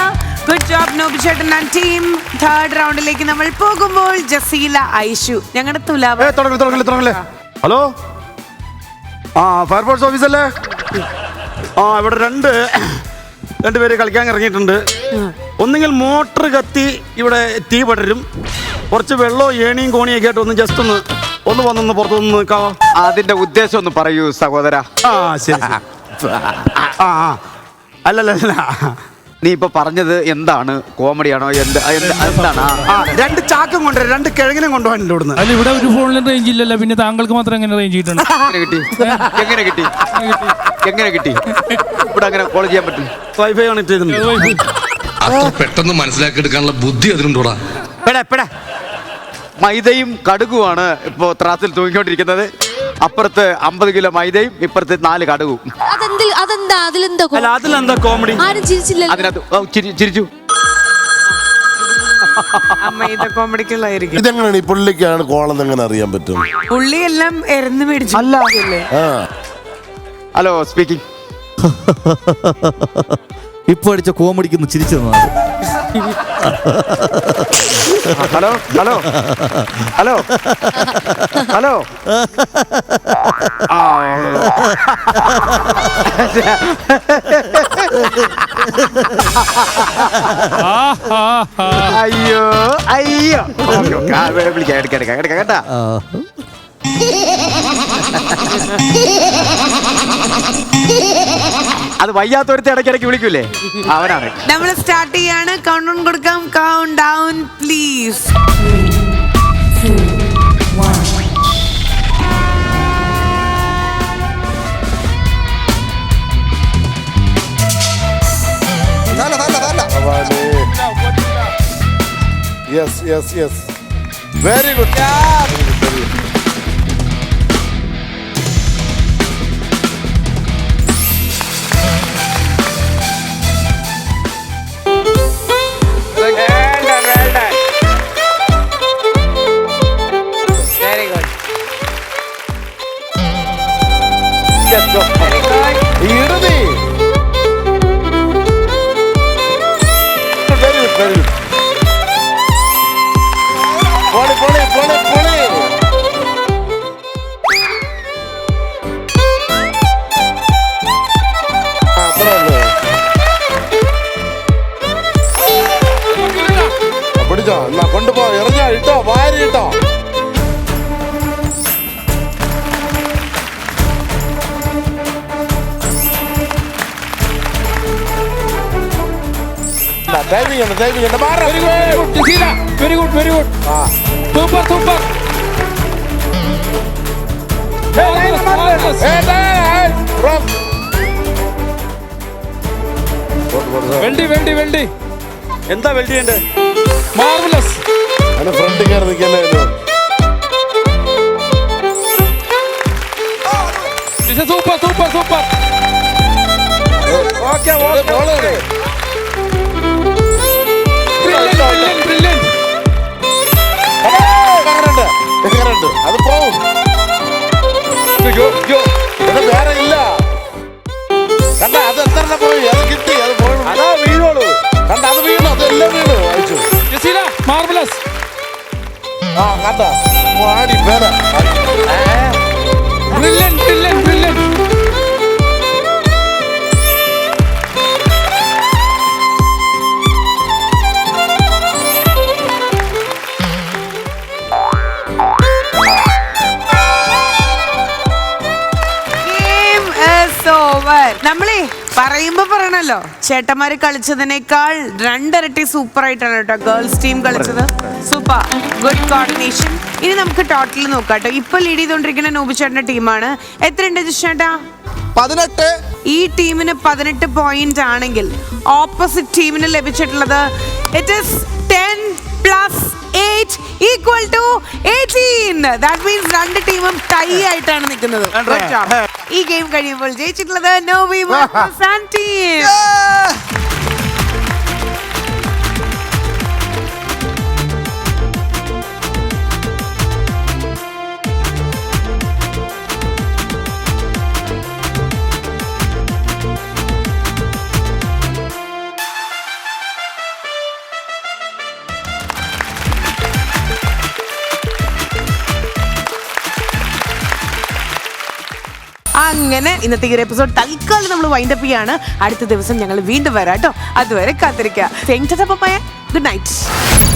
good job നോബിച്ചേട്ടൻ ആൻഡ് ടീം. തേർഡ് റൗണ്ടിലേക്ക് നമ്മൾ പോകുമ്പോൾ ജസീല, ഐഷു, ഞങ്ങളുടെ തുലാവ്. ഹലോ, ആ ഫയർഫോഴ്സ് ഓഫീസല്ലേ? ആ ഇവിടെ രണ്ടുപേര് കളിക്കാൻ ഇറങ്ങിയിട്ടുണ്ട്. ഒന്നുകിൽ മോട്ടർ കത്തി ഇവിടെ തീ പടരും, കുറച്ച് വെള്ളവും ഏണിയും കോണിയൊക്കെ ആയിട്ട് ഒന്ന് ജസ്റ്റ് ഒന്ന് വന്നൊന്ന് പുറത്തുനിന്ന് നിൽക്കാവോ? അതിന്റെ ഉദ്ദേശം ഒന്ന് പറയൂ സഹോദര. ആ ശരി. ആ അല്ലല്ല, നീ ഇപ്പൊ പറഞ്ഞത് എന്താണ്? കോമഡിയാണോ? എന്താണ്? ആ 2 ചാക്കും കൊണ്ടുവരും, 2 കിഴങ്ങിനും കൊണ്ടുപോകാനില്ല ഇവിടുന്ന്. അല്ല, ഇവിടെ ഒരു ഫോണിലും റേഞ്ച് ഇല്ലല്ലോ, പിന്നെ താങ്കൾക്ക് മാത്രം എങ്ങനെ റേഞ്ച് കിട്ടണം? എങ്ങനെ കിട്ടി? ഇവിടെ അങ്ങനെ കോൾ ചെയ്യാൻ പറ്റും? വൈഫൈ കണക്ട് ചെയ്തിട്ടുണ്ട്. പെട്ടെന്ന് മനസ്സിലാക്കി എടുക്കാനുള്ള ബുദ്ധി അതിനുണ്ടോടാ. മൈദയും കടുകുമാണ് ഇപ്പോ ത്രാസിൽ തൂങ്ങിക്കൊണ്ടിരിക്കുന്നത്. അപ്പുറത്ത് 50 കിലോ മൈദയും ഇപ്പുറത്ത് 4 കടുകും. അതിലെന്താ കോമഡി? അതിനകത്ത് ചിരിച്ചു. ഇതെങ്ങനെയാണ് ഈ പുള്ളിക്കാണ് കോളെന്ന് എങ്ങനെ അറിയാൻ പറ്റും? പുള്ളി എല്ലാം എരന്ന് മേടിച്ചു. Hello, speaking. ഇപ്പൊ അടിച്ച കോമഡിക്ക് ചിരിച്ചു. Hello hello hello hello. അയ്യോ വിളിക്കാം കേട്ടാ. അത് വയ്യാത്തൊരുത്തെ ഇടയ്ക്കിടയ്ക്ക് വിളിക്കൂലേ, അവനാണ്. നമ്മൾ സ്റ്റാർട്ട് ചെയ്യാണ്. കൗണ്ട് ഡൗൺ കൊടുക്കാം. Count down please. 3, 2, 1. Yes. Very good. കൊണ്ടുപോ, എറിഞ്ഞോ, ഇട്ടോ, വാരി ഇട്ടോ. Very good. സൂപ്പർ. വെൽഡി. എന്താ വെൽഡ് ചെയ്യണ്ടേ? മാർവലസ്. അതിന് ഫ്രണ്ട് കയറി നിൽക്കല്ലേ. സൂപ്പർ. ഓക്കെ. എങ്ങനെയുണ്ട്? അത് പോവും. വേറെ ഇല്ല. കണ്ട, അത് എത്ര പോയി, അത് കിട്ടി, അത് പോയി. അതാ വീണോളൂ. കണ്ട, അത് വീണു, അതെല്ലാം വീണു. അയച്ചു മാർവലസ്. ആ കണ്ട, വാടി പേര. ബ്രില്യന്റ്. നമ്മളേ പറയുമ്പോ പറയണല്ലോ, ചേട്ടന്മാര് കളിച്ചതിനേക്കാൾ 2 ഇരട്ടി സൂപ്പർ ആയിട്ടാണ് കേട്ടോ ഗേൾസ് ടീം കളിച്ചത്. Super, good coordination. ഇനി നമുക്ക് ടോട്ടൽ നോക്കാട്ടോ. ഇപ്പൊ ലീഡ് ചെയ്തോണ്ടിരിക്കുന്ന നോബി ചേട്ടന്റെ ടീമാണ്. എത്രയുണ്ട് ചേട്ടാ? 18. ഈ ടീമിന് 18 പോയിന്റ് ആണെങ്കിൽ ഓപ്പോസിറ്റ് ടീമിന് ലഭിച്ചിട്ടുള്ളത് ഇറ്റ് ഈസ് 10 + 8 = 18. ദാറ്റ് മീൻസ് 2 ടീമും ടൈ ആയിട്ടാണ് നിൽക്കുന്നത്. ഈ ഗെയിം കഴിയുമ്പോൾ ജയിച്ചിട്ടുള്ളത് നോബി ടീം. അങ്ങനെ ഇന്നത്തെ ഈ ഒരു എപ്പിസോഡ് തൽക്കാലം നമ്മൾ വൈൻഡപ്പ് ചെയ്യാണ്. അടുത്ത ദിവസം ഞങ്ങൾ വീണ്ടും വരാം കേട്ടോ. അതുവരെ കാത്തിരിക്കുക. Good night.